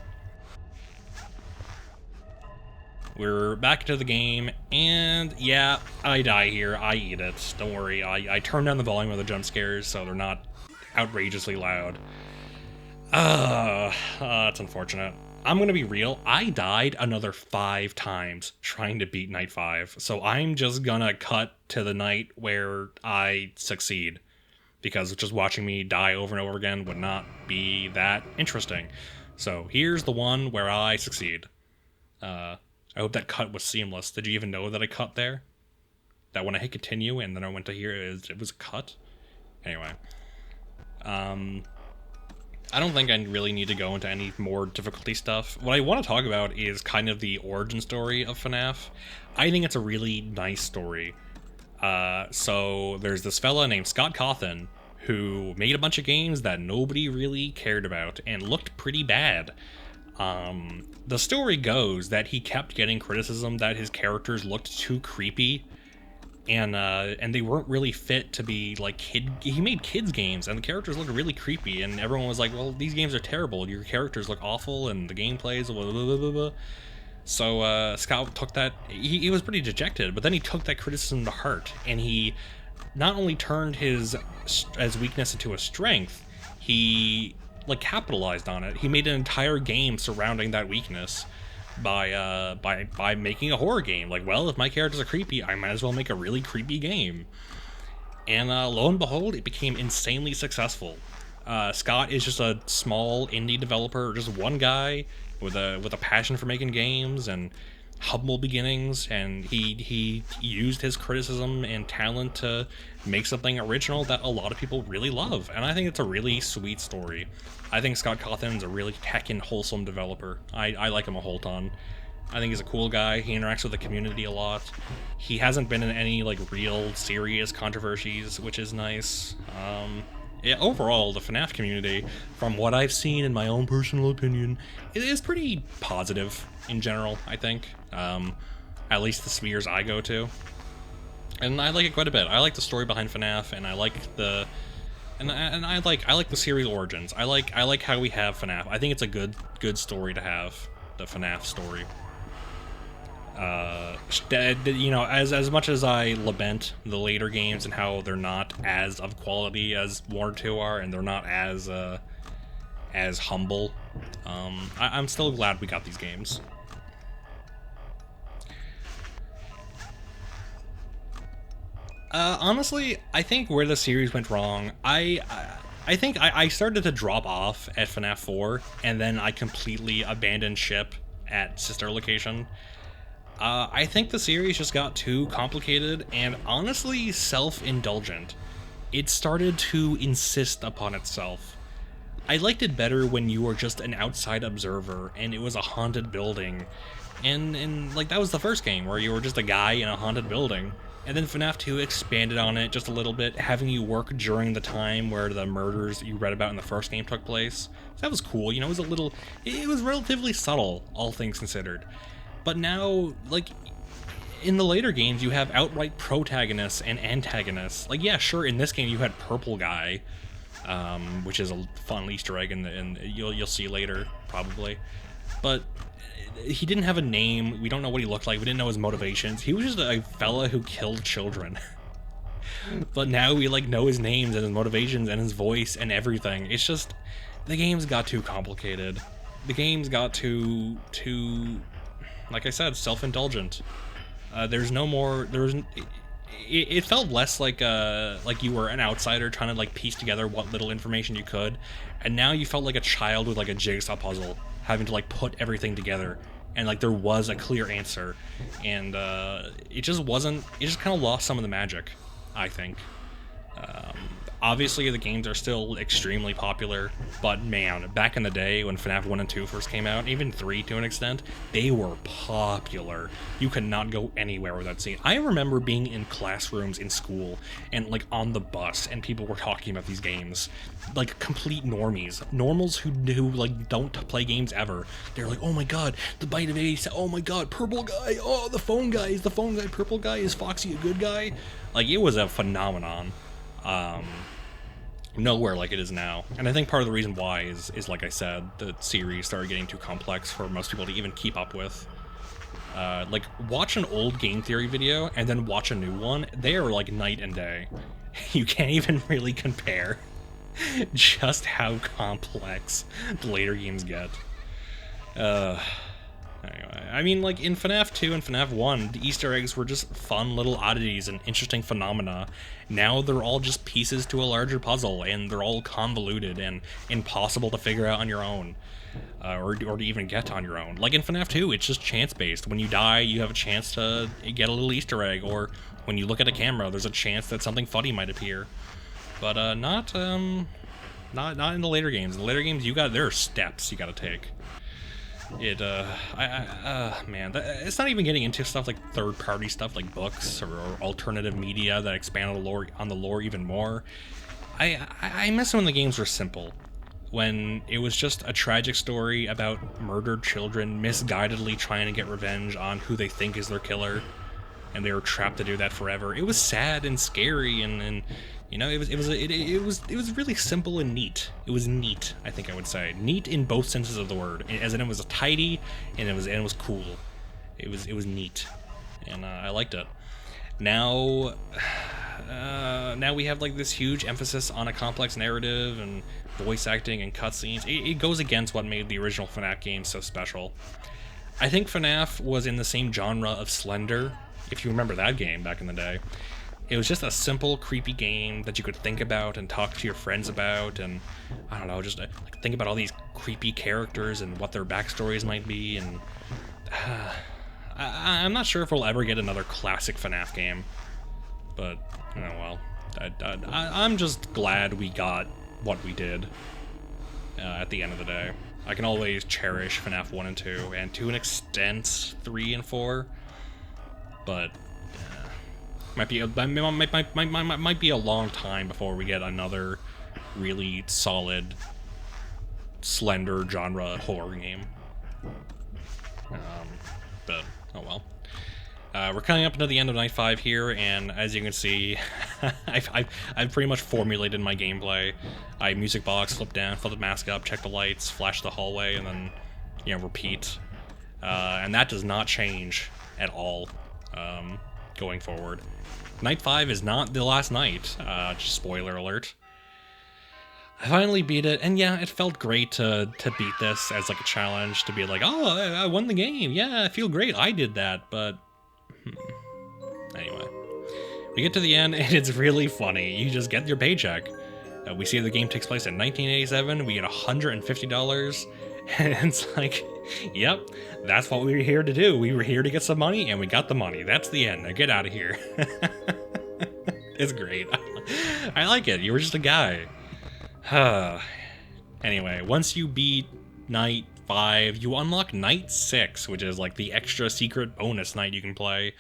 We're back into the game, and yeah, I die here, I eat it, don't worry, I turned down the volume of the jump scares so they're not outrageously loud. That's unfortunate. I'm gonna be real, I died another 5 times trying to beat night 5, so I'm just gonna cut to the night where I succeed, because just watching me die over and over again would not be that interesting. So here's the one where I succeed. I hope that cut was seamless. Did you even know that I cut there? That when I hit continue and then I went to here, it was a cut? Anyway. I don't think I really need to go into any more difficulty stuff. What I want to talk about is kind of the origin story of FNAF. I think it's a really nice story. So there's this fella named Scott Cawthon who made a bunch of games that nobody really cared about and looked pretty bad. The story goes that he kept getting criticism that his characters looked too creepy, and they weren't really fit to be like he made kids games, and the characters looked really creepy, and everyone was like, well, these games are terrible, your characters look awful, and the gameplay is blah, blah, blah, blah, blah. So Scott took that, he was pretty dejected, but then he took that criticism to heart, and he not only turned his weakness into a strength, he like capitalized on it. He made an entire game surrounding that weakness by making a horror game. Like, well, if my characters are creepy, I might as well make a really creepy game. And lo and behold, it became insanely successful. Scott is just a small indie developer, just one guy with a passion for making games and humble beginnings, and he used his criticism and talent to make something original that a lot of people really love, and I think it's a really sweet story. I think Scott Cawthon's a really heckin' wholesome developer. I like him a whole ton. I think he's a cool guy. He interacts with the community a lot. He hasn't been in any like real serious controversies, which is nice. Yeah, overall, the FNAF community, from what I've seen in my own personal opinion, it is pretty positive in general, I think. at least the spheres I go to. And I like it quite a bit. I like the story behind FNAF, and I like the I like the series origins. I like how we have FNAF. I think it's a good story to have, the FNAF story. You know, as much as I lament the later games and how they're not as of quality as 1 or 2 are, and they're not as humble, I'm still glad we got these games. Honestly, I think where the series went wrong, I think I started to drop off at FNAF 4, and then I completely abandoned ship at Sister Location. I think the series just got too complicated and honestly self-indulgent. It started to insist upon itself. I liked it better when you were just an outside observer and it was a haunted building. And like that was the first game where you were just a guy in a haunted building. And then FNAF 2 expanded on it just a little bit, having you work during the time where the murders you read about in the first game took place. So that was cool, you know, it was relatively subtle, all things considered. But now, like, in the later games, you have outright protagonists and antagonists. Like, yeah, sure, in this game you had Purple Guy, which is a fun Easter egg, and you'll see later, probably. But he didn't have a name. We don't know what he looked like. We didn't know his motivations. He was just a fella who killed children. But now we like know his names and his motivations and his voice and everything. It's just the games got too complicated. The games got too like I said, self-indulgent. There's no more. It felt less like you were an outsider trying to like piece together what little information you could, and now you felt like a child with like a jigsaw puzzle, having to like put everything together, and like there was a clear answer, and it just wasn't. It just kind of lost some of the magic, I think. Obviously, the games are still extremely popular, but man, back in the day when FNAF 1 and 2 first came out, even 3 to an extent, they were popular. You could not go anywhere without seeing. I remember being in classrooms in school and like on the bus, and people were talking about these games, like complete normies, normals who like don't play games ever. They're like, oh my god, the Bite of 80, oh my god, Purple Guy, oh the phone guy, is the phone guy Purple Guy, is Foxy a good guy? Like it was a phenomenon. Nowhere like it is now, and I think part of the reason why is like I said, the series started getting too complex for most people to even keep up with. Like watch an old game theory video and then watch a new one, they are like night and day. You can't even really compare just how complex the later games get. Anyway, I mean, like, in FNAF 2 and FNAF 1, the Easter eggs were just fun little oddities and interesting phenomena. Now they're all just pieces to a larger puzzle, and they're all convoluted and impossible to figure out on your own, or to even get on your own. Like in FNAF 2, it's just chance-based. When you die, you have a chance to get a little Easter egg, or when you look at a camera, there's a chance that something funny might appear. But not in the later games. In the later games, there are steps you gotta take. Man, it's not even getting into stuff like third-party stuff like books or alternative media that expand on the lore even more. I miss when the games were simple, when it was just a tragic story about murdered children misguidedly trying to get revenge on who they think is their killer, and they were trapped to do that forever. It was sad and scary, and you know, it was really simple and neat. It was neat, I think I would say. Neat in both senses of the word, as in it was tidy and it was cool. It was neat, and I liked it. Now we have like this huge emphasis on a complex narrative and voice acting and cutscenes. It goes against what made the original FNAF game so special. I think FNAF was in the same genre of Slender, if you remember that game back in the day. It was just a simple, creepy game that you could think about and talk to your friends about, and I don't know, just like, think about all these creepy characters and what their backstories might be. And I'm not sure if we'll ever get another classic FNAF game, but oh well. I'm just glad we got what we did at the end of the day. I can always cherish FNAF 1 and 2, and to an extent 3 and 4, but might be a long time before we get another really solid Slender genre horror game. But oh well. We're coming up into the end of Night 5 here, and as you can see, I've pretty much formulated my gameplay. I music box, flip down, flip the mask up, check the lights, flash the hallway, and then, you know, repeat. And that does not change at all going forward. Night 5 is not the last night, just spoiler alert. I finally beat it, and yeah, it felt great to beat this as like a challenge, to be like, oh, I won the game, yeah, I feel great, I did that, but anyway. We get to the end, and it's really funny. You just get your paycheck. We see the game takes place in 1987, we get $150, and it's like, yep, that's what we were here to do. We were here to get some money, and we got the money. That's the end. Now get out of here. It's great. I like it. You were just a guy. Anyway, once you beat Night 5, you unlock Night 6, which is like the extra secret bonus night you can play.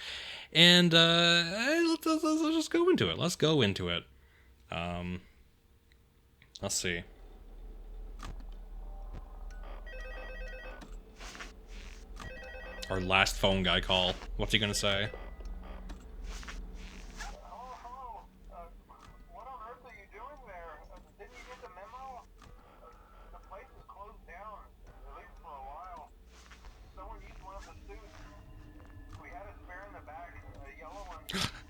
And let's just go into it. Let's go into it. Let's see. Our last phone guy call. What's he gonna say? Hello. What on earth are you doing there? Didn't you get the memo? The place is closed down, at least for a while. Someone used one of the suits. We had a spare in the back, a yellow one.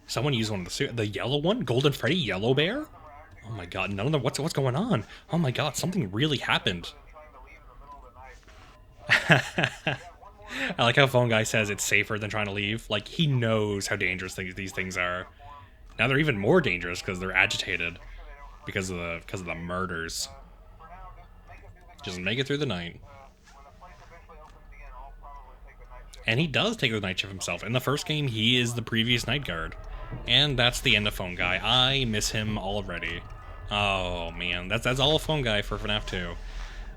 Someone used one of the suit. The yellow one? Golden Freddy Yellow Bear? Oh my god, none of them. What's going on? Oh my god, something really happened. Trying to leave in the middle of the night. I like how phone guy says it's safer than trying to leave. Like, he knows how dangerous these things are. Now they're even more dangerous because they're agitated because of the murders. Just make it through the night. When the place eventually opens again, I'll probably take the night shift. And he does take the night shift himself. In the first game, he is the previous night guard. And that's the end of phone guy. I miss him already. Oh man, that's all phone guy for FNAF 2.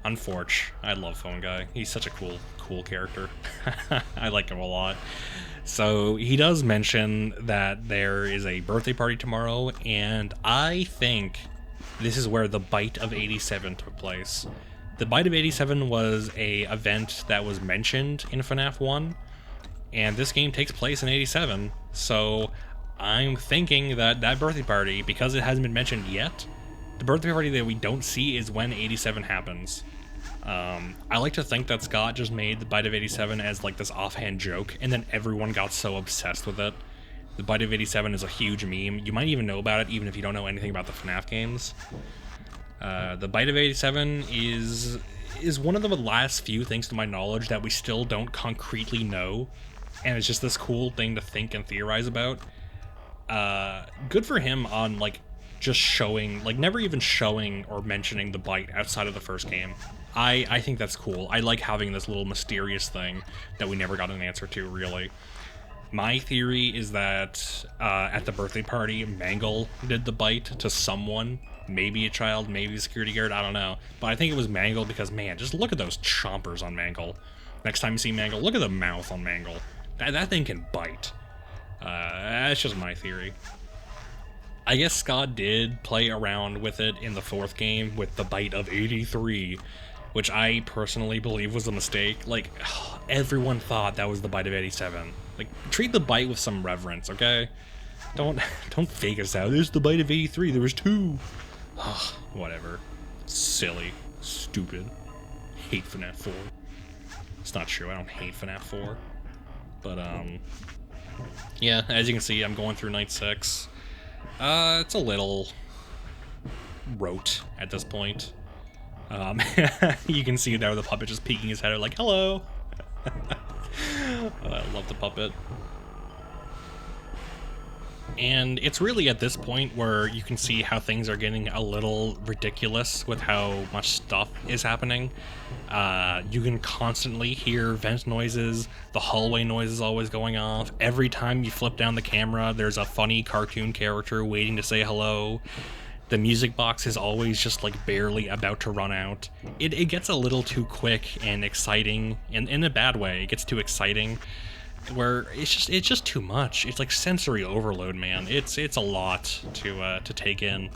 Unfortunate. I love phone guy. He's such a cool character. I like him a lot. So he does mention that there is a birthday party tomorrow, and I think this is where the Bite of 87 took place. The Bite of 87 was a event that was mentioned in FNAF 1, and this game takes place in 87, so I'm thinking that that birthday party, because it hasn't been mentioned yet, the birthday party that we don't see is when 87 happens. I like to think that Scott just made the Bite of 87 as like this offhand joke, and then everyone got so obsessed with it. The Bite of 87 is a huge meme. You might even know about it even if you don't know anything about the FNAF games. The Bite of 87 is one of the last few things to my knowledge that we still don't concretely know, and it's just this cool thing to think and theorize about. Good for him on like just showing, like never even showing or mentioning the Bite outside of the first game. I think that's cool. I like having this little mysterious thing that we never got an answer to, really. My theory is that at the birthday party, Mangle did the Bite to someone. Maybe a child, maybe a security guard, I don't know. But I think it was Mangle because, man, just look at those chompers on Mangle. Next time you see Mangle, look at the mouth on Mangle. That thing can bite. That's just my theory. I guess Scott did play around with it in the fourth game with the Bite of 83, which I personally believe was a mistake. Like, everyone thought that was the Bite of 87. Like, treat the Bite with some reverence, okay? Don't fake us out. There's the Bite of 83. There was two. Whatever. Silly. Stupid. Hate FNAF 4. It's not true. I don't hate FNAF 4. But, yeah, as you can see, I'm going through Night 6. It's a little rote at this point. You can see there the puppet just peeking his head out like, hello! I love the puppet. And it's really at this point where you can see how things are getting a little ridiculous with how much stuff is happening. You can constantly hear vent noises, the hallway noise is always going off. Every time you flip down the camera, there's a funny cartoon character waiting to say hello. The music box is always just like barely about to run out. It gets a little too quick and exciting, and in a bad way. It gets too exciting, where it's just too much. It's like sensory overload, man. It's a lot to take in,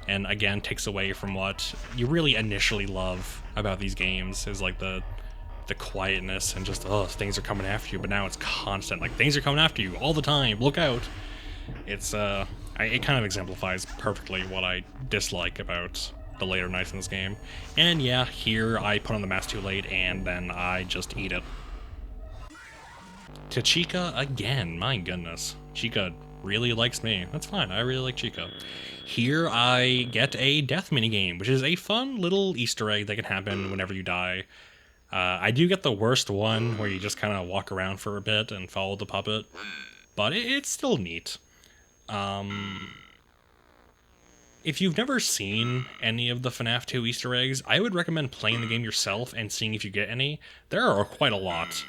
and again takes away from what you really initially love about these games, is like the the quietness and just, oh, things are coming after you, but now it's constant. Like, things are coming after you all the time. Look out. It's, it kind of exemplifies perfectly what I dislike about the later nights in this game. And yeah, here I put on the mask too late, and then I just eat it. To Chica again, my goodness. Chica really likes me. That's fine, I really like Chica. Here I get a death minigame, which is a fun little Easter egg that can happen whenever you die. I do get the worst one, where you just kind of walk around for a bit and follow the puppet, but it's still neat. If you've never seen any of the FNAF 2 Easter eggs, I would recommend playing the game yourself and seeing if you get any. There are quite a lot,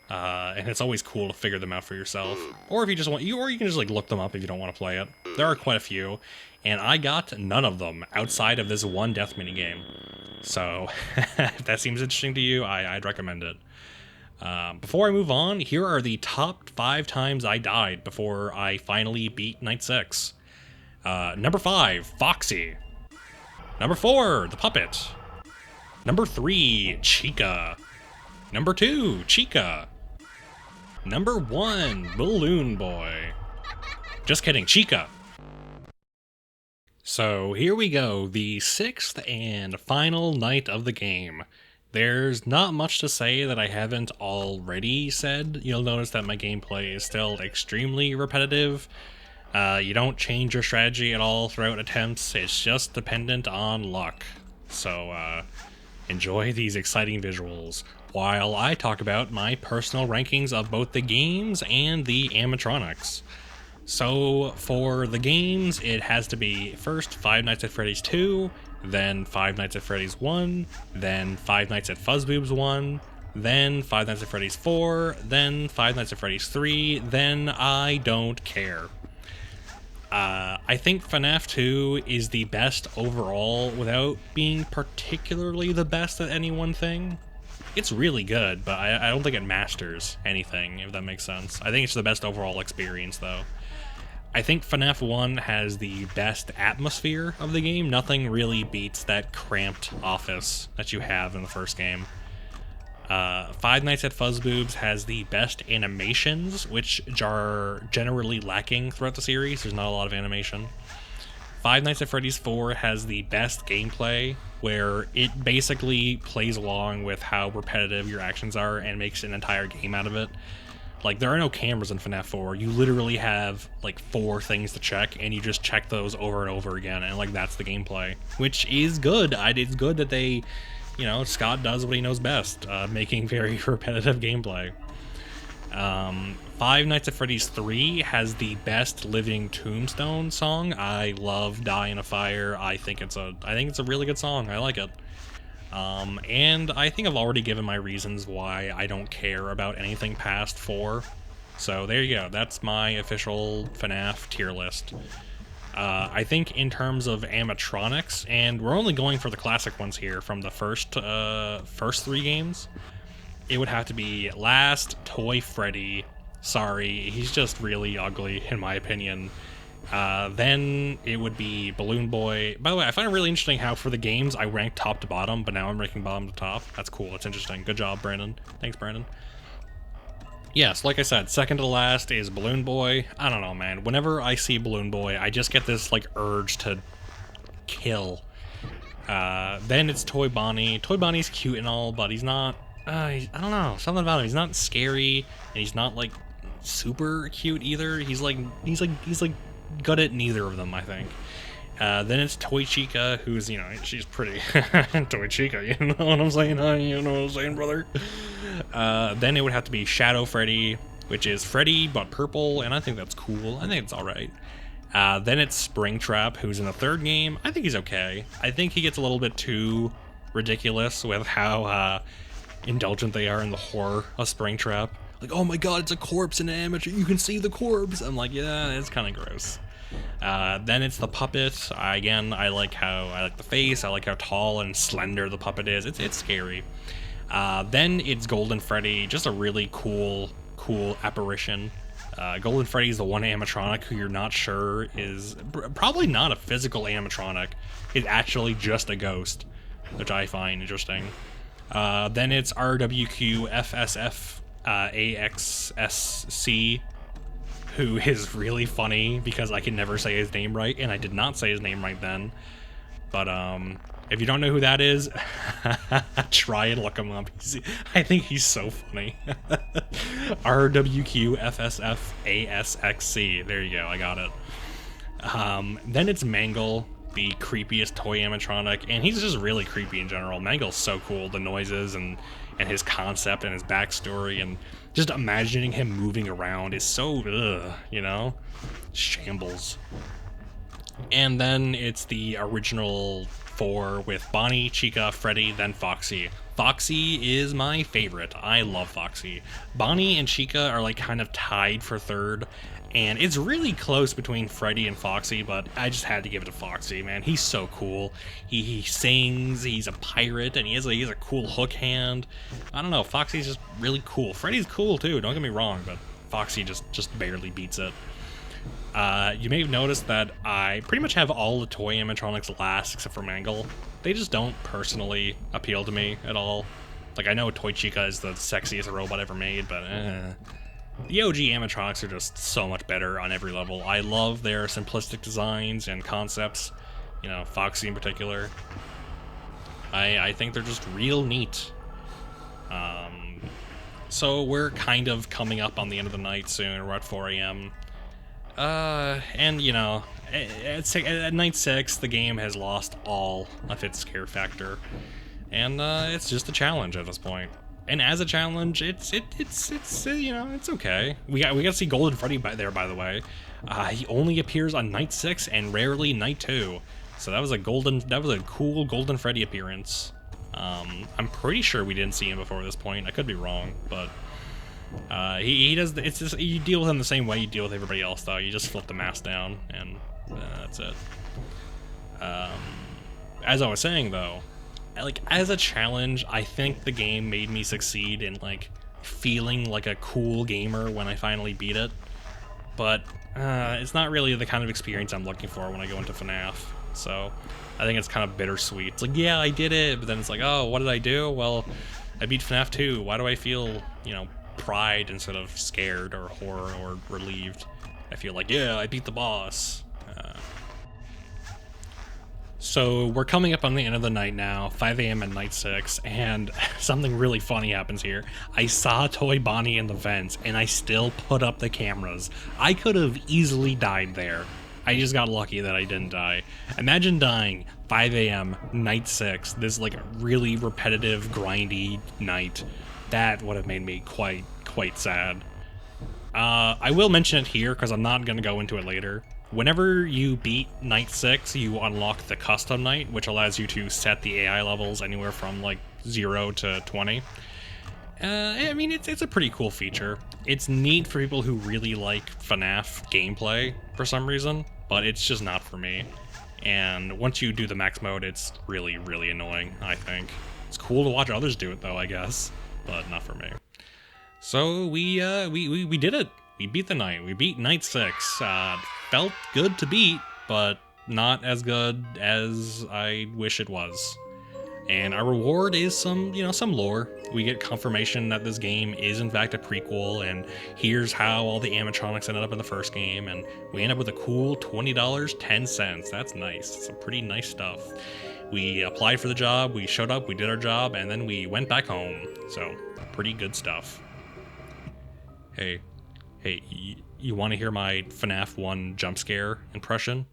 and it's always cool to figure them out for yourself. Or if you just want, or you can just like look them up if you don't want to play it. There are quite a few, and I got none of them outside of this one death minigame. So if that seems interesting to you, I'd recommend it. Before I move on, here are the top 5 times I died before I finally beat Night 6. Number 5, Foxy. Number 4, the puppet. Number 3, Chica. Number 2, Chica. Number 1, Balloon Boy. Just kidding, Chica. So here we go, the 6th and final night of the game. There's not much to say that I haven't already said. You'll notice that my gameplay is still extremely repetitive. You don't change your strategy at all throughout attempts, it's just dependent on luck. So enjoy these exciting visuals while I talk about my personal rankings of both the games and the animatronics. So for the games, it has to be first Five Nights at Freddy's 2, then Five Nights at Freddy's 1, then Five Nights at Fuzzboobs 1, then Five Nights at Freddy's 4, then Five Nights at Freddy's 3, then I don't care. I think FNAF 2 is the best overall without being particularly the best at any one thing. It's really good, but I don't think it masters anything, if that makes sense. I think it's the best overall experience, though. I think FNAF 1 has the best atmosphere of the game. Nothing really beats that cramped office that you have in the first game. Five Nights at Fuzzboobs has the best animations, which are generally lacking throughout the series. There's not a lot of animation. Five Nights at Freddy's 4 has the best gameplay, where it basically plays along with how repetitive your actions are and makes an entire game out of it. Like, there are no cameras in FNAF 4. You literally have, like, 4 things to check, and you just check those over and over again, and, like, that's the gameplay. Which is good. It's good that they, you know, Scott does what he knows best, making very repetitive gameplay. Five Nights at Freddy's 3 has the best living Tombstone song. I love Die in a Fire. I think it's a really good song. I like it. And I think I've already given my reasons why I don't care about anything past 4. So there you go. That's my official FNAF tier list. I think in terms of animatronics, and we're only going for the classic ones here from the first 3 games, it would have to be last Toy Freddy. Sorry, he's just really ugly in my opinion. Then it would be Balloon Boy. By the way, I find it really interesting how for the games I ranked top to bottom, but now I'm ranking bottom to top. That's cool. It's interesting. Good job, Brandon. Thanks, Brandon. Yes, like I said, second to last is Balloon Boy. I don't know, man. Whenever I see Balloon Boy, I just get this, like, urge to kill. Then it's Toy Bonnie. Toy Bonnie's cute and all, but he's not... I don't know. Something about him. He's not scary, and he's not, like, super cute either. He's good at neither of them, I think. Then it's Toy Chica, who's, you know, she's pretty. Toy Chica, you know what I'm saying? You know what I'm saying, brother? Then it would have to be Shadow Freddy, which is Freddy, but purple, and I think that's cool. I think it's alright. Then it's Springtrap, who's in the 3rd game. I think he's okay. I think he gets a little bit too ridiculous with how indulgent they are in the horror of Springtrap. Like, oh my god, it's a corpse in an amateur, you can see the corpse. I'm like, yeah, it's kind of gross. Then it's the puppet. Again, I like the face, I like how tall and slender the puppet is. It's scary. Then it's Golden Freddy, just a really cool apparition. Golden Freddy's the one animatronic who you're not sure is probably not a physical animatronic. It's actually just a ghost, which I find interesting. Then it's RWQFSF AXSC, who is really funny because I can never say his name right, and I did not say his name right then. But if you don't know who that is, try and look him up. I think he's so funny. RWQFSFASXC. There you go, I got it. Then it's Mangle, the creepiest toy animatronic, and he's just really creepy in general. Mangle's so cool, the noises and his concept and his backstory, and just imagining him moving around is so, you know? Shambles. And then it's the original four with Bonnie, Chica, Freddy, then Foxy. Foxy is my favorite. I love Foxy. Bonnie and Chica are like kind of tied for third, and it's really close between Freddy and Foxy, but I just had to give it to Foxy, man. He's so cool. He sings, he's a pirate, and he has a cool hook hand. I don't know, Foxy's just really cool. Freddy's cool too, don't get me wrong, but Foxy just barely beats it. You may have noticed that I pretty much have all the toy animatronics last except for Mangle. They just don't personally appeal to me at all. Like, I know Toy Chica is the sexiest robot ever made, but the OG animatronics are just so much better on every level. I love their simplistic designs and concepts, you know, Foxy in particular. I think they're just real neat. So we're kind of coming up on the end of the night soon. We're at 4 a.m. And you know, at night 6, the game has lost all of its scare factor, and it's just a challenge at this point. And as a challenge, it's you know, it's okay. We got to see Golden Freddy by the way. He only appears on night 6 and rarely night 2, so that was a cool Golden Freddy appearance. I'm pretty sure we didn't see him before this point. I could be wrong, but. He does. It's just, you deal with him the same way you deal with everybody else, though. You just flip the mask down, and that's it. As I was saying, though, like, as a challenge, I think the game made me succeed in like feeling like a cool gamer when I finally beat it. But it's not really the kind of experience I'm looking for when I go into FNAF. So I think it's kind of bittersweet. It's like, yeah, I did it, but then it's like, oh, what did I do? Well, I beat FNAF 2. Why do I feel, you know, pride instead of scared or horror or relieved? I feel like, yeah, I beat the boss. So we're coming up on the end of the night now, 5 a.m. at night 6, and something really funny happens here. I saw Toy Bonnie in the vents, and I still put up the cameras. I could have easily died there. I just got lucky that I didn't die. Imagine dying 5 a.m. night 6, this like really repetitive, grindy night. That would have made me quite sad. I will mention it here because I'm not going to go into it later. Whenever you beat night 6, you unlock the custom night, which allows you to set the AI levels anywhere from like 0 to 20. I mean, it's a pretty cool feature. It's neat for people who really like FNAF gameplay for some reason, but it's just not for me. And once you do the max mode, it's really, really annoying, I think. It's cool to watch others do it, though, I guess, but not for me. So we did it. We beat the night. We beat night 6. Felt good to beat, but not as good as I wish it was. And our reward is some lore. We get confirmation that this game is in fact a prequel, and here's how all the animatronics ended up in the first game, and we end up with a cool $20.10. That's nice. Some pretty nice stuff. We applied for the job, we showed up, we did our job, and then we went back home. So, pretty good stuff. Hey, you want to hear my FNAF 1 jump scare impression?